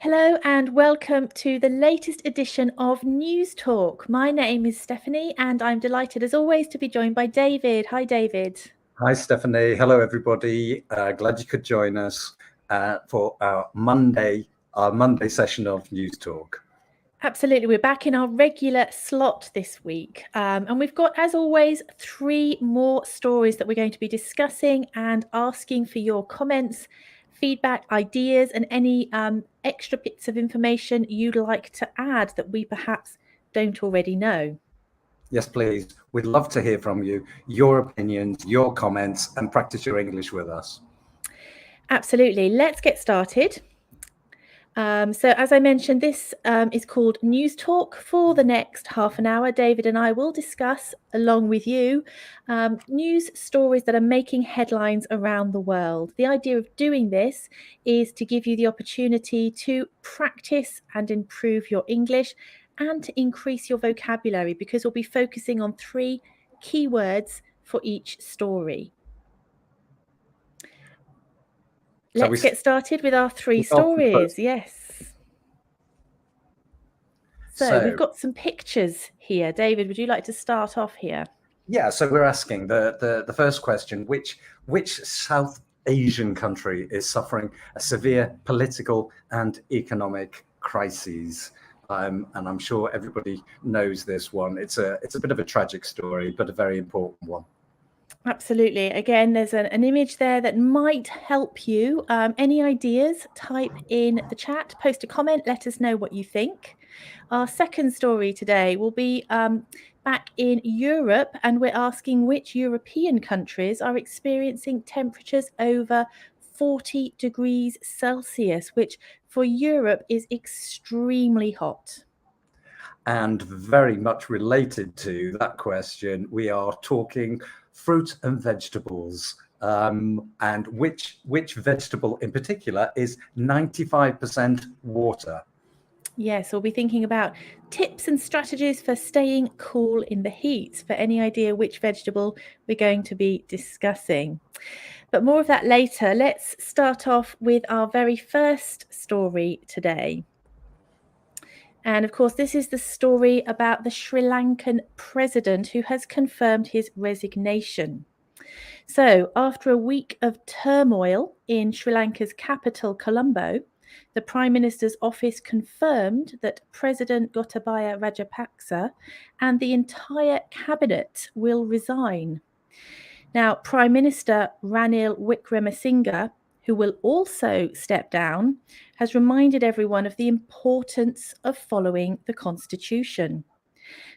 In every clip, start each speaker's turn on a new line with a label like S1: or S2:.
S1: Hello and welcome to the latest edition of News Talk. My name is Stephanie and I'm delighted as always to be joined by David. Hi, David.
S2: Hi, Stephanie. Hello, everybody. Glad you could join us for our Monday session of News Talk.
S1: Absolutely. We're back in our regular slot this week. And we've got, as always, 3 more stories that we're going to be discussing and asking for your comments, feedback, ideas, and any extra bits of information you'd like to add that we perhaps don't already know.
S2: Yes, please. We'd love to hear from you, your opinions, your comments, and practice your English with us.
S1: Absolutely. Let's get started. So as I mentioned, this is called News Talk. For the next half an hour, David and I will discuss, along with you, news stories that are making headlines around the world. The idea of doing this is to give you the opportunity to practice and improve your English and to increase your vocabulary, because we'll be focusing on 3 keywords for each story. Let's get started with our 3 stories. Yes. So we've got some pictures here. David, would you like to start off here?
S2: Yeah, so we're asking the first question, which South Asian country is suffering a severe political and economic crises? And I'm sure everybody knows this one. It's a bit of a tragic story, but a very important one.
S1: Absolutely. Again, there's an image there that might help you. Any ideas, type in the chat, post a comment, let us know what you think. Our second story today will be back in Europe, and we're asking which European countries are experiencing temperatures over 40 degrees Celsius, which for Europe is extremely hot.
S2: And very much related to that question, we are talking fruit and vegetables, and which vegetable in particular is 95% water.
S1: Yes, we'll be thinking about tips and strategies for staying cool in the heat. For any idea which vegetable we're going to be discussing. But more of that later. Let's start off with our very first story today. And of course, this is the story about the Sri Lankan president who has confirmed his resignation. So, after a week of turmoil in Sri Lanka's capital, Colombo, the Prime Minister's office confirmed that President Gotabaya Rajapaksa and the entire cabinet will resign. Now, Prime Minister Ranil Wickremesinghe, who will also step down, has reminded everyone of the importance of following the constitution.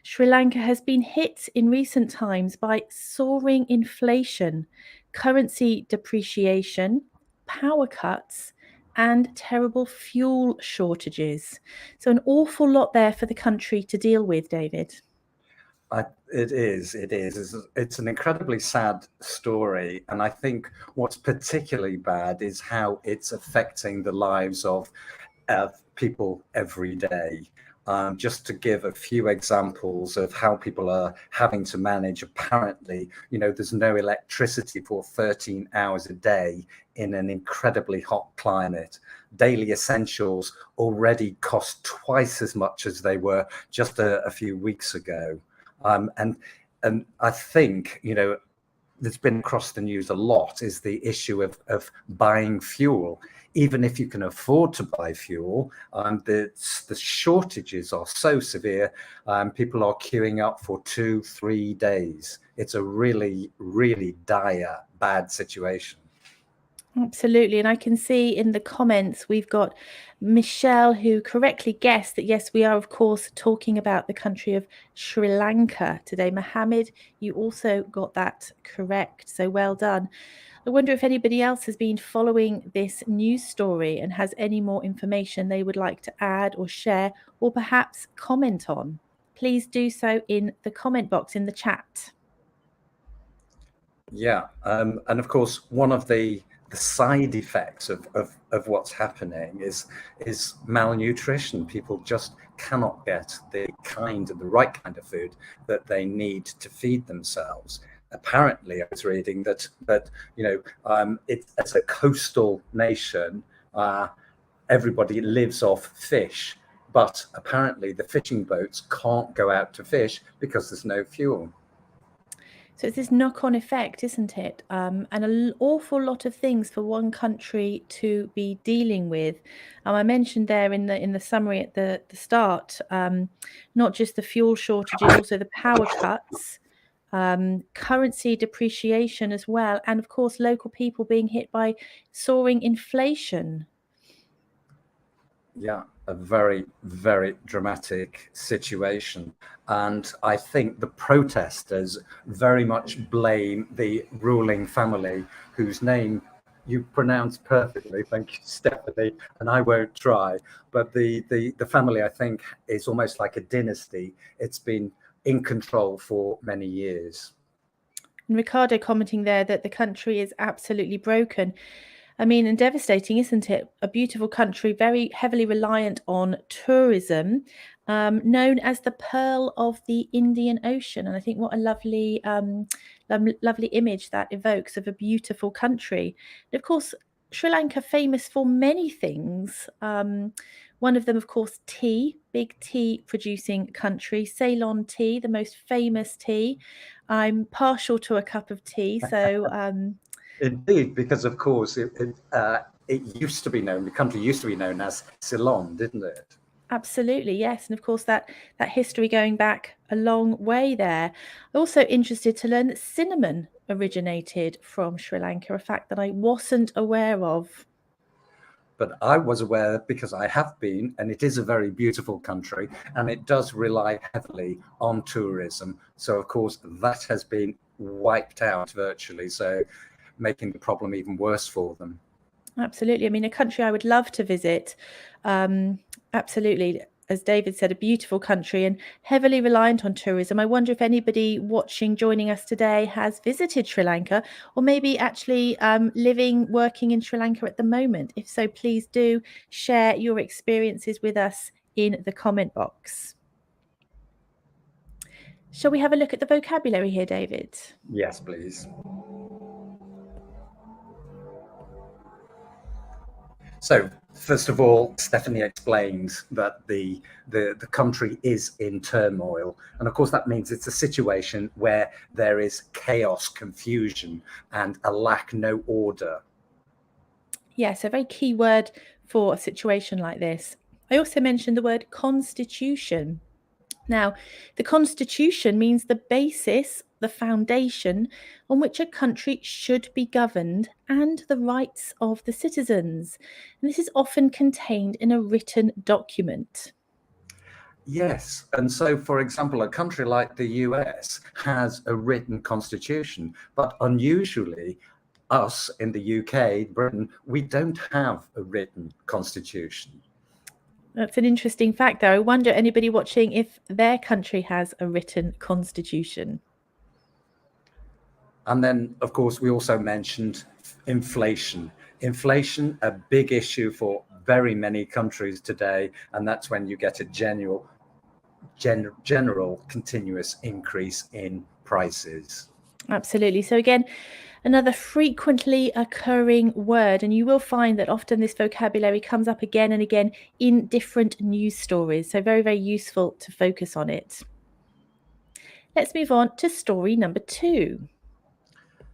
S1: Sri Lanka has been hit in recent times by soaring inflation, currency depreciation, power cuts, and terrible fuel shortages. So an awful lot there for the country to deal with, David.
S2: It is. It's an incredibly sad story. And I think what's particularly bad is how it's affecting the lives of people every day. Just to give a few examples of how people are having to manage, apparently, there's no electricity for 13 hours a day in an incredibly hot climate. Daily essentials already cost twice as much as they were just a few weeks ago. And I think, that's been across the news a lot is the issue of buying fuel. Even if you can afford to buy fuel, the shortages are so severe. People are queuing up for 2-3 days. It's a really, really dire, bad situation.
S1: Absolutely. And I can see in the comments, we've got Michelle, who correctly guessed that, yes, we are, of course, talking about the country of Sri Lanka today. Mohammed, you also got that correct. So well done. I wonder if anybody else has been following this news story and has any more information they would like to add or share or perhaps comment on. Please do so in the comment box in the chat.
S2: Yeah. And of course, one of the side effects of what's happening is malnutrition. People just cannot get the right kind of food that they need to feed themselves. Apparently, I was reading that as a coastal nation, everybody lives off fish, but apparently the fishing boats can't go out to fish because there's no fuel.
S1: So it's this knock-on effect, isn't it? And an awful lot of things for one country to be dealing with. I mentioned there in the summary at the start, not just the fuel shortages, also the power cuts, currency depreciation as well, and of course local people being hit by soaring inflation.
S2: Yeah, a very, very dramatic situation. And I think the protesters very much blame the ruling family, whose name you pronounced perfectly. Thank you, Stephanie. And I won't try. But the family, I think, is almost like a dynasty. It's been in control for many years.
S1: And Ricardo commenting there that the country is absolutely broken. I mean, and devastating, isn't it? A beautiful country, very heavily reliant on tourism, known as the Pearl of the Indian Ocean. And I think what a lovely, lovely image that evokes of a beautiful country. And of course, Sri Lanka famous for many things. One of them, of course, tea, big tea producing country. Ceylon tea, the most famous tea. I'm partial to a cup of tea, so
S2: Indeed, because of course it used to be known, the country used to be known as Ceylon, didn't it?
S1: absolutely, yes. And of course, that history going back a long way there. Also interested to learn that cinnamon originated from Sri Lanka, a fact that I wasn't aware of.
S2: But I was aware because I have been, and it is a very beautiful country, and it does rely heavily on tourism. So, of course, that has been wiped out virtually, so making the problem even worse for them.
S1: Absolutely. I mean, a country I would love to visit. Absolutely. As David said, a beautiful country and heavily reliant on tourism. I wonder if anybody watching, joining us today, has visited Sri Lanka or maybe actually living, working in Sri Lanka at the moment. If so, please do share your experiences with us in the comment box. Shall we have a look at the vocabulary here, David?
S2: Yes, please. So, first of all, Stephanie explains that the country is in turmoil. And of course, that means it's a situation where there is chaos, confusion, and a lack no order.
S1: Yes, a very key word for a situation like this. I also mentioned the word constitution. Now, the constitution means the basis, the foundation on which a country should be governed and the rights of the citizens. And this is often contained in a written document.
S2: Yes. And so, for example, a country like the US has a written constitution, but unusually, us in the UK, Britain, we don't have a written constitution.
S1: That's an interesting fact there. I wonder, anybody watching, if their country has a written constitution.
S2: And then, of course, we also mentioned inflation. Inflation, a big issue for very many countries today. And that's when you get a general continuous increase in prices.
S1: Absolutely. So again, another frequently occurring word, and you will find that often this vocabulary comes up again and again in different news stories. So very, very useful to focus on it. Let's move on to story number 2.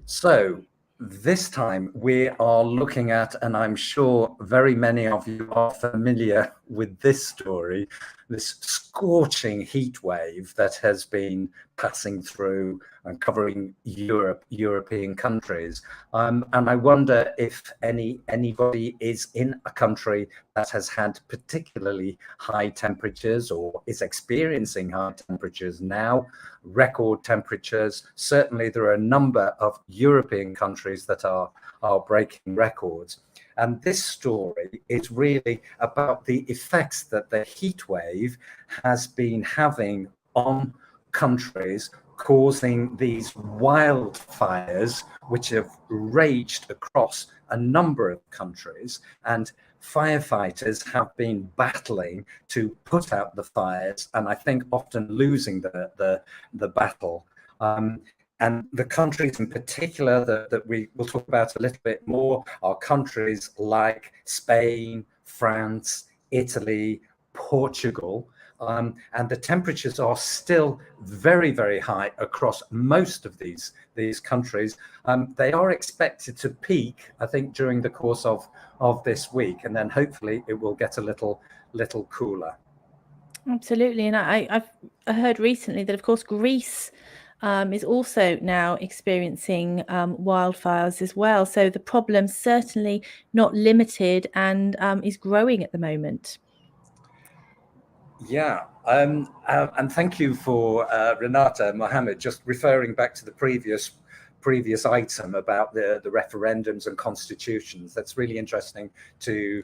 S2: So this time we are looking at, and I'm sure very many of you are familiar with this story, this scorching heat wave that has been passing through and covering European countries. And I wonder if anybody is in a country that has had particularly high temperatures or is experiencing high temperatures now, record temperatures. Certainly there are a number of European countries that are breaking records. And this story is really about the effects that the heat wave has been having on countries, causing these wildfires, which have raged across a number of countries. And firefighters have been battling to put out the fires, and I think often losing the battle. And the countries in particular that we will talk about a little bit more are countries like Spain, France, Italy, Portugal. And the temperatures are still very, very high across most of these countries. They are expected to peak, I think, during the course of this week, and then hopefully it will get a little cooler.
S1: Absolutely. And I've heard recently that, of course, Greece is also now experiencing wildfires as well. So the problem's certainly not limited and is growing at the moment.
S2: Yeah, and thank you for Renata Mohammed just referring back to the previous item about the referendums and constitutions. That's really interesting to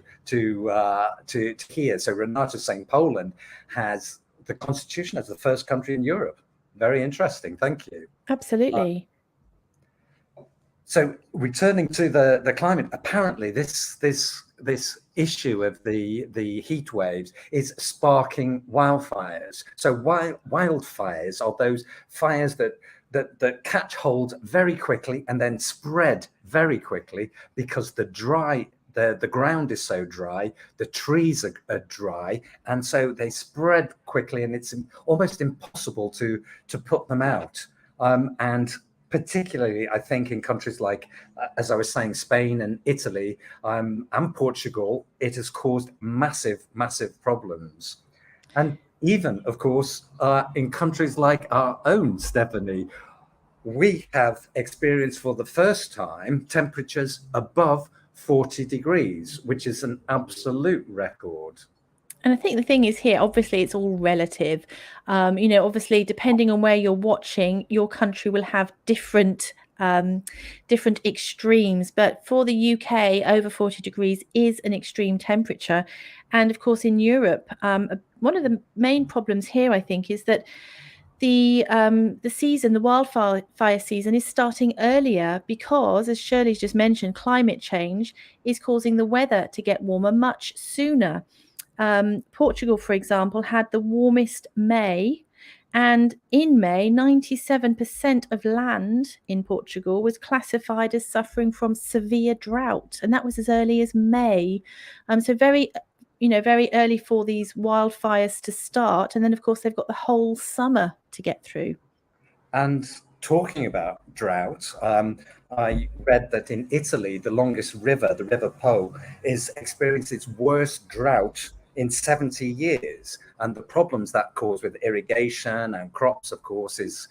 S2: hear. So Renata's saying Poland has the constitution as the first country in Europe. Very interesting. Thank you.
S1: Absolutely.
S2: So returning to the climate, apparently this issue of the heat waves is sparking wildfires. So wildfires are those fires that catch hold very quickly and then spread very quickly because the ground is so dry, the trees are dry, and so they spread quickly, and it's almost impossible to put them out. And particularly, I think, in countries like, as I was saying, Spain and Italy and Portugal, it has caused massive problems. And even, of course, in countries like our own, Stephanie, we have experienced for the first time temperatures above 40 degrees, which is an absolute record.
S1: And I think the thing is here, obviously, it's all relative. Obviously, depending on where you're watching, your country will have different extremes. But for the UK, over 40 degrees is an extreme temperature. And of course, in Europe, one of the main problems here, I think, is that the wildfire season is starting earlier because, as Shirley's just mentioned, climate change is causing the weather to get warmer much sooner. Portugal, for example, had the warmest May, and in May, 97% of land in Portugal was classified as suffering from severe drought, and that was as early as May. So very early for these wildfires to start, and then of course they've got the whole summer to get through.
S2: And talking about drought, I read that in Italy, the longest river, the River Po, is experiencing its worst drought in 70 years. And the problems that cause with irrigation and crops, of course, is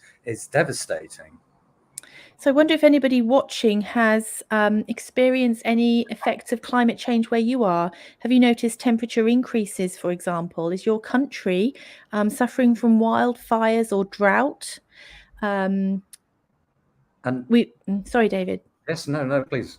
S2: devastating.
S1: So I wonder if anybody watching has experienced any effects of climate change where you are. Have you noticed temperature increases, for example? Is your country suffering from wildfires or drought? Sorry, David.
S2: Yes, no, please.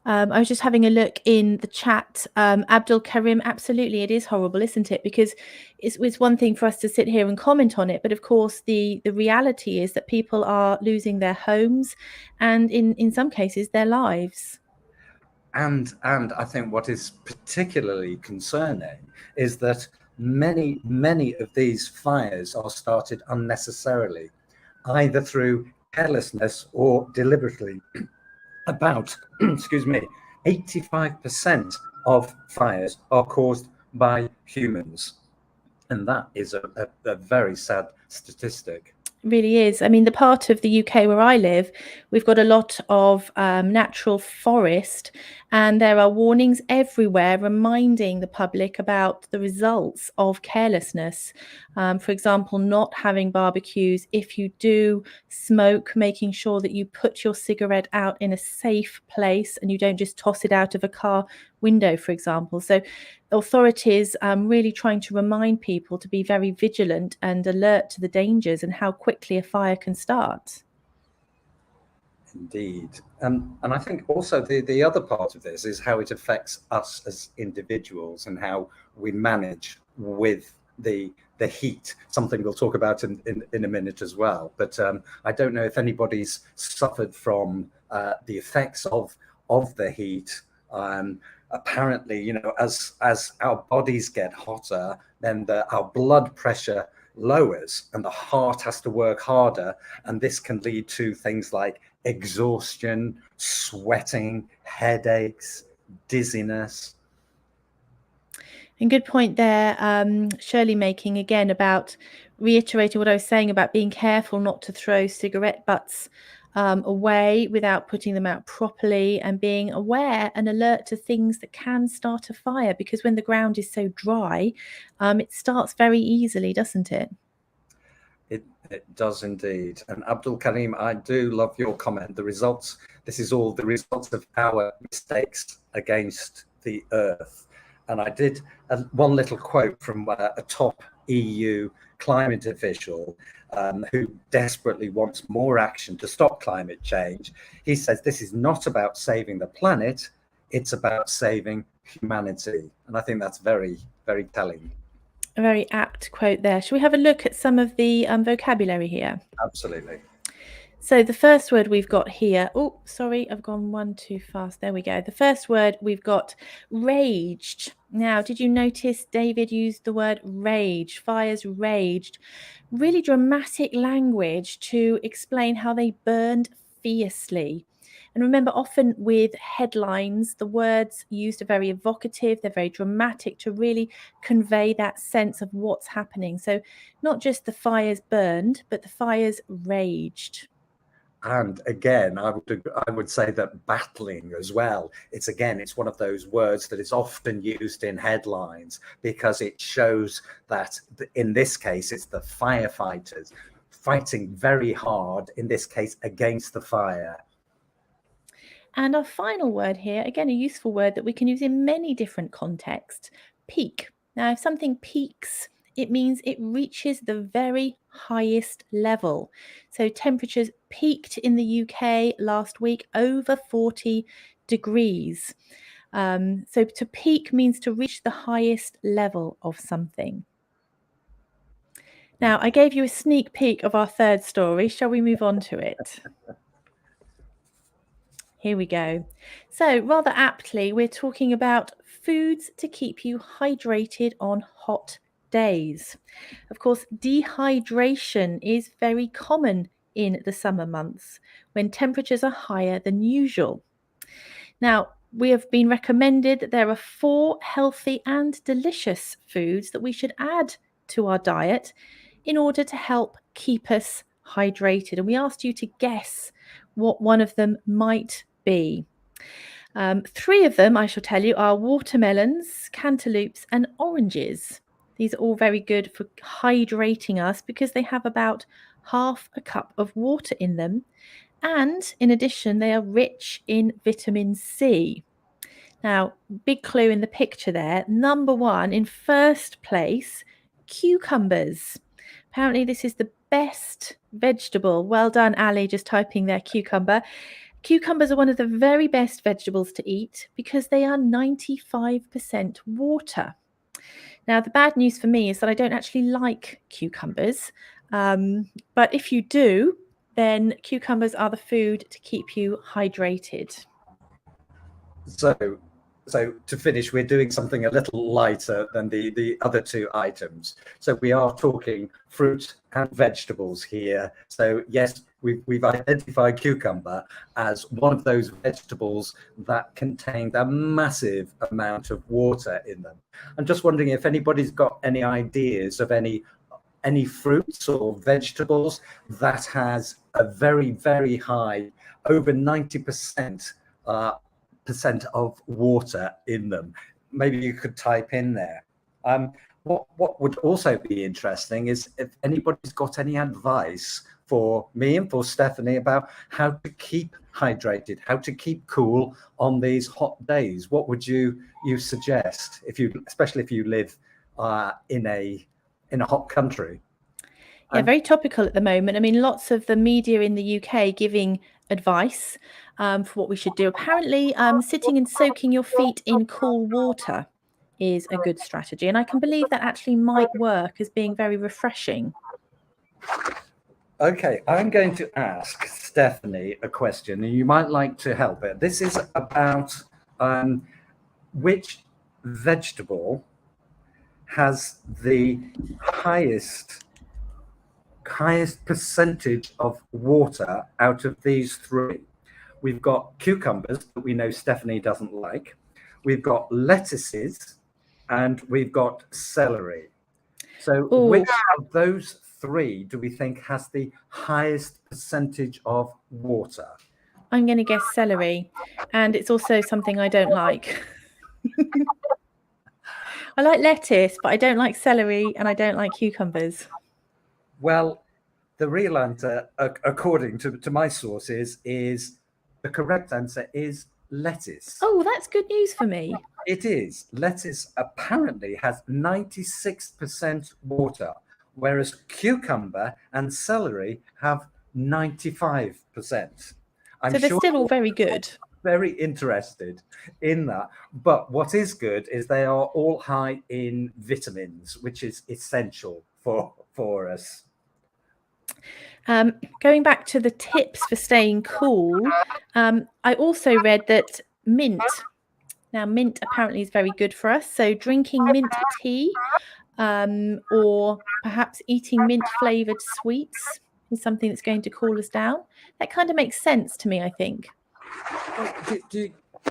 S1: I was just having a look in the chat. Abdul Karim, absolutely, it is horrible, isn't it? Because it's one thing for us to sit here and comment on it, but of course the reality is that people are losing their homes and in some cases their lives.
S2: And I think what is particularly concerning is that many of these fires are started unnecessarily, either through carelessness or deliberately. About, excuse me, 85% of fires are caused by humans. And that is a very sad statistic.
S1: Really is. I mean, the part of the UK where I live, we've got a lot of natural forest, and there are warnings everywhere reminding the public about the results of carelessness. For example, not having barbecues. If you do smoke, making sure that you put your cigarette out in a safe place and you don't just toss it out of a car window, for example. So authorities really trying to remind people to be very vigilant and alert to the dangers and how quickly a fire can start.
S2: Indeed. And I think also the other part of this is how it affects us as individuals and how we manage with the heat, something we'll talk about in a minute as well. But I don't know if anybody's suffered from the effects of the heat. Apparently, as our bodies get hotter, then our blood pressure lowers and the heart has to work harder. And this can lead to things like exhaustion, sweating, headaches, dizziness.
S1: And good point there, Shirley making again about reiterating what I was saying about being careful not to throw cigarette butts away without putting them out properly, and being aware and alert to things that can start a fire, because when the ground is so dry, it starts very easily, doesn't it?
S2: It does indeed. And Abdul Karim, I do love your comment. This is all the results of our mistakes against the earth. And I did one little quote from a top EU climate official who desperately wants more action to stop climate change. He says, this is not about saving the planet, it's about saving humanity. And I think that's very, very telling.
S1: A very apt quote there. Shall we have a look at some of the vocabulary here?
S2: Absolutely.
S1: So the first word we've got here, oh, sorry, I've gone one too fast. There we go. The first word we've got, raged. Now, did you notice David used the word rage? Fires raged. Really dramatic language to explain how they burned fiercely. And remember, often with headlines, the words used are very evocative, they're very dramatic to really convey that sense of what's happening. So not just the fires burned, but the fires raged.
S2: And again, I would say that battling as well. It's one of those words that is often used in headlines because it shows that in this case, it's the firefighters fighting very hard, in this case, against the fire.
S1: And our final word here, again, a useful word that we can use in many different contexts, peak. Now, if something peaks, it means it reaches the very highest level. So temperatures peaked in the UK last week over 40 degrees. So to peak means to reach the highest level of something. Now, I gave you a sneak peek of our third story. Shall we move on to it? Here we go. So rather aptly, we're talking about foods to keep you hydrated on hot days. Of course, dehydration is very common in the summer months when temperatures are higher than usual. Now, we have been recommended that there are 4 healthy and delicious foods that we should add to our diet in order to help keep us hydrated. And we asked you to guess what one of them might be. 3 of them, I shall tell you, are watermelons, cantaloupes, and oranges. These are all very good for hydrating us because they have about half a cup of water in them. And in addition, they are rich in vitamin C. Now, big clue in the picture there. Number 1, in first place, cucumbers. Apparently, this is the best vegetable. Well done, Ali, just typing there, cucumber. Cucumbers are one of the very best vegetables to eat because they are 95% water. Now, the bad news for me is that I don't actually like cucumbers. But if you do, then cucumbers are the food to keep you hydrated.
S2: So to finish, we're doing something a little lighter than the other 2 items. So we are talking fruit and vegetables here. So yes, we've identified cucumber as one of those vegetables that contain a massive amount of water in them. I'm just wondering if anybody's got any ideas of any fruits or vegetables that has a very, very high, over 90% of water in them. Maybe you could type in there. What would also be interesting is if anybody's got any advice for me and for Stephanie about how to keep hydrated, how to keep cool on these hot days. What would you suggest, especially if you live in a hot country?
S1: Yeah, very topical at the moment. I mean, lots of the media in the UK giving advice for what we should do. Apparently, sitting and soaking your feet in cool water is a good strategy. And I can believe that actually might work as being very refreshing.
S2: Okay, I'm going to ask Stephanie a question, and you might like to help her. This is about which vegetable has the highest percentage of water out of these 3. We've got cucumbers that we know Stephanie doesn't like. We've got lettuces, and we've got celery. So
S1: Oh,
S2: which of those three do we think has the highest percentage of water?
S1: I'm going to guess celery. And it's also something I don't like. I like lettuce, but I don't like celery and I don't like cucumbers.
S2: Well, the real answer, according to my sources, is the correct answer is lettuce.
S1: Oh, that's good news for me.
S2: It is. Lettuce apparently has 96% water, whereas cucumber and celery have 95%. I'm
S1: So they're
S2: sure
S1: still all very good.
S2: very interested in that. But what is good is they are all high in vitamins, which is essential for us.
S1: Going back to the tips for staying cool, I also read that mint. Now, mint apparently is very good for us. So drinking mint tea or perhaps eating mint flavored sweets is something that's going to cool us down. That kind of makes sense to me, I think.
S2: Do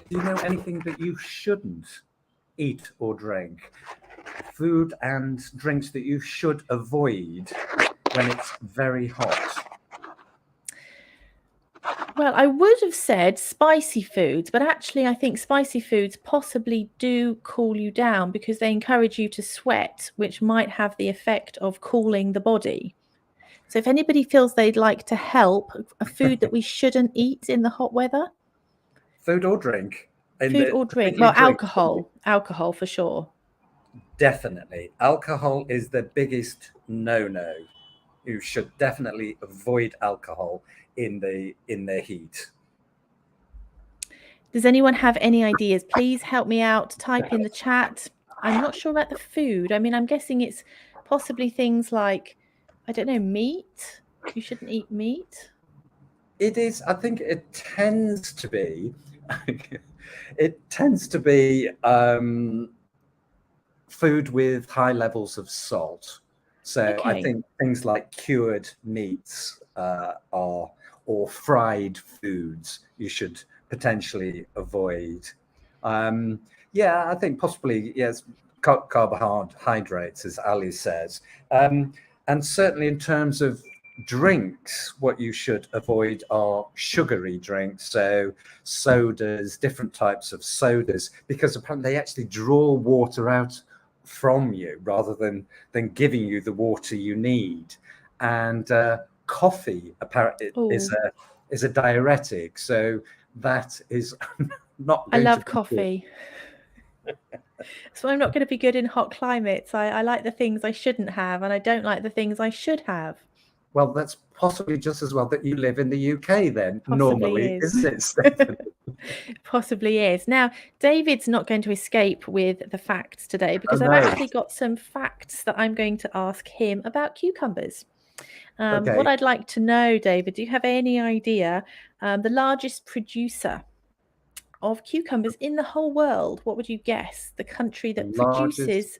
S2: you know anything that you shouldn't eat or drink? Food and drinks that you should avoid when it's very hot?
S1: Well, I would have said spicy foods, but actually I think spicy foods possibly do cool you down because they encourage you to sweat, which might have the effect of cooling the body. So if anybody feels they'd like to help, a food that we shouldn't eat in the hot weather?
S2: Food or drink?
S1: Food or drink? Well, alcohol for sure.
S2: Definitely. Alcohol is the biggest no-no. You should definitely avoid alcohol in the heat.
S1: Does anyone have any ideas? Please help me out. Type in the chat. I'm not sure about the food. I mean, I'm guessing it's possibly things like, I don't know, meat. You shouldn't eat meat.
S2: It is, I think it tends to be, it tends to be food with high levels of salt. So I
S1: Okay.
S2: think things like cured meats or fried foods you should potentially avoid. Yeah, I think possibly, yes, carbohydrates, as Ali says. And certainly in terms of drinks, what you should avoid are sugary drinks, so sodas, different types of sodas, because apparently they actually draw water out from you rather than giving you the water you need. And coffee apparently is a diuretic, so that is not
S1: I
S2: going
S1: love
S2: to be
S1: coffee. So I'm not going to be good in hot climates. I like the things I shouldn't have, and I don't like the things I should have.
S2: Well, that's possibly just as well that you live in the UK then,
S1: Possibly
S2: normally,
S1: is.
S2: isn't it, Stephanie?
S1: Possibly is. Now, David's not going to escape with the facts today because
S2: Oh,
S1: I've
S2: no.
S1: actually got some facts that I'm going to ask him about cucumbers.
S2: Okay.
S1: What I'd like to know, David, do you have any idea the largest producer of cucumbers in the whole world? What would you guess? The country that produces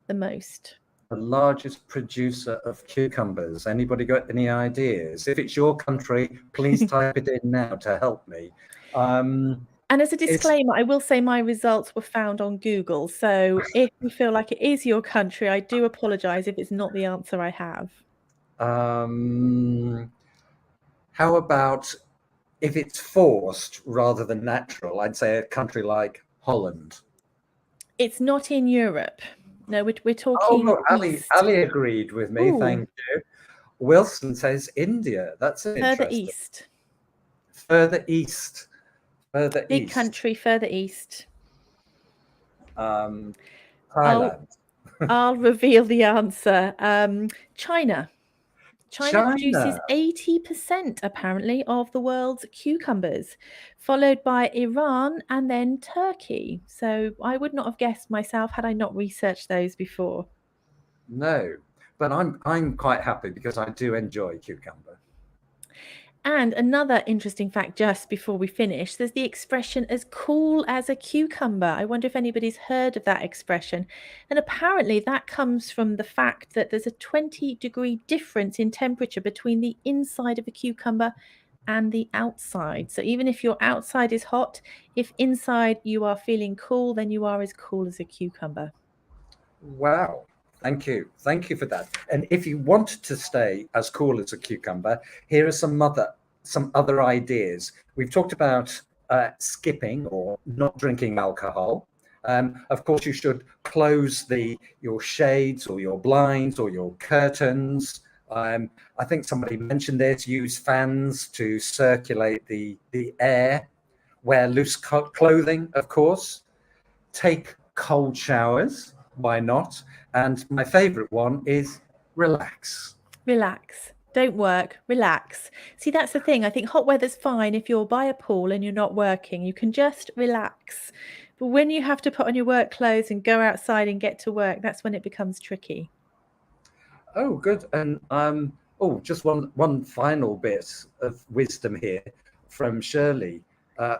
S1: the most?
S2: The largest producer of cucumbers. Anybody got any ideas? If it's your country, please type it in now to help me.
S1: And as a disclaimer, I will say my results were found on Google. So if you feel like it is your country, I do apologize if it's not the answer I have.
S2: How about if it's forced rather than natural? I'd say a country like Holland.
S1: It's not in Europe. No, we're talking.
S2: Oh, look, Ali agreed with me.
S1: Ooh.
S2: Thank you. Wilson says India. That's
S1: Further
S2: interesting.
S1: east.
S2: Further east. Further
S1: Big
S2: east.
S1: country, further east.
S2: Thailand.
S1: I'll reveal the answer. China. China produces 80% apparently of the world's cucumbers, followed by Iran and then Turkey. So I would not have guessed myself had I not researched those before.
S2: No, but I'm quite happy because I do enjoy cucumber.
S1: And another interesting fact just before we finish, there's the expression as cool as a cucumber. I wonder if anybody's heard of that expression. And apparently that comes from the fact that there's a 20-degree difference in temperature between the inside of a cucumber and the outside. So even if your outside is hot, if inside you are feeling cool, then you are as cool as a cucumber.
S2: Wow. Thank you. Thank you for that. And if you want to stay as cool as a cucumber, here are some other ideas. We've talked about skipping or not drinking alcohol. Of course, you should close your shades or your blinds or your curtains. I think somebody mentioned this, use fans to circulate the air. Wear loose clothing, of course. Take cold showers. Why not? And my favorite one is relax.
S1: Relax. Don't work, relax. See, that's the thing. I think hot weather's fine if you're by a pool and you're not working. You can just relax. But when you have to put on your work clothes and go outside and get to work, that's when it becomes tricky.
S2: Oh, good. And just one final bit of wisdom here from Shirley.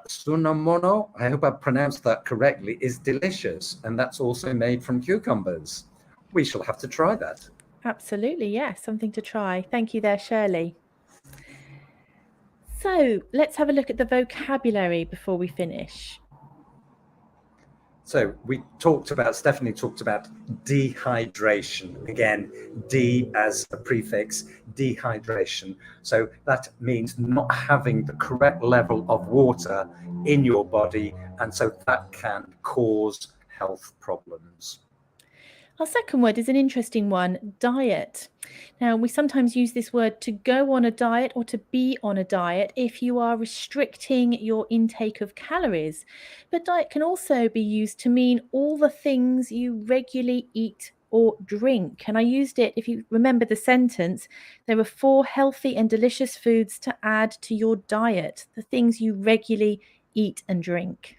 S2: Sunamono, I hope I pronounced that correctly, is delicious, and that's also made from cucumbers. We shall have to try that.
S1: Absolutely, yes, something to try. Thank you there, Shirley. So let's have a look at the vocabulary before we finish.
S2: So Stephanie talked about dehydration. Again, D as a prefix, dehydration. So that means not having the correct level of water in your body. And so that can cause health problems.
S1: Our second word is an interesting one, diet. Now, we sometimes use this word to go on a diet or to be on a diet if you are restricting your intake of calories. But diet can also be used to mean all the things you regularly eat or drink. And I used it, if you remember the sentence, there were 4 healthy and delicious foods to add to your diet, the things you regularly eat and drink.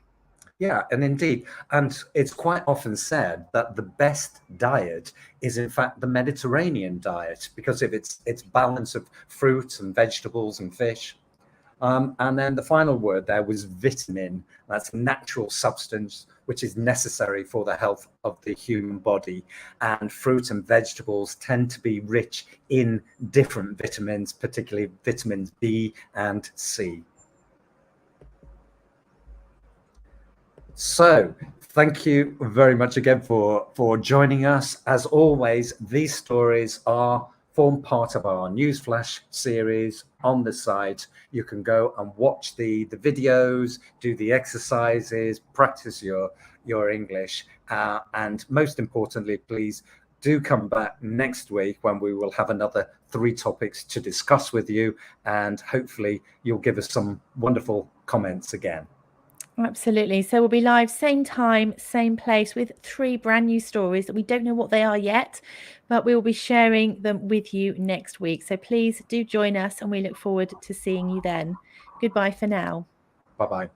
S2: Yeah, and indeed. And it's quite often said that the best diet is, in fact, the Mediterranean diet because of its balance of fruits and vegetables and fish. And then the final word there was vitamin. That's a natural substance which is necessary for the health of the human body. And fruit and vegetables tend to be rich in different vitamins, particularly vitamins B and C. So thank you very much again for joining us. As always, these stories form part of our newsflash series on the site. You can go and watch the videos, do the exercises, practice your English, and most importantly, please do come back next week when we will have another 3 topics to discuss with you, and hopefully you'll give us some wonderful comments again.
S1: Absolutely. So we'll be live same time, same place with 3 brand new stories that we don't know what they are yet, but we will be sharing them with you next week. So please do join us and we look forward to seeing you then. Goodbye for now.
S2: Bye-bye.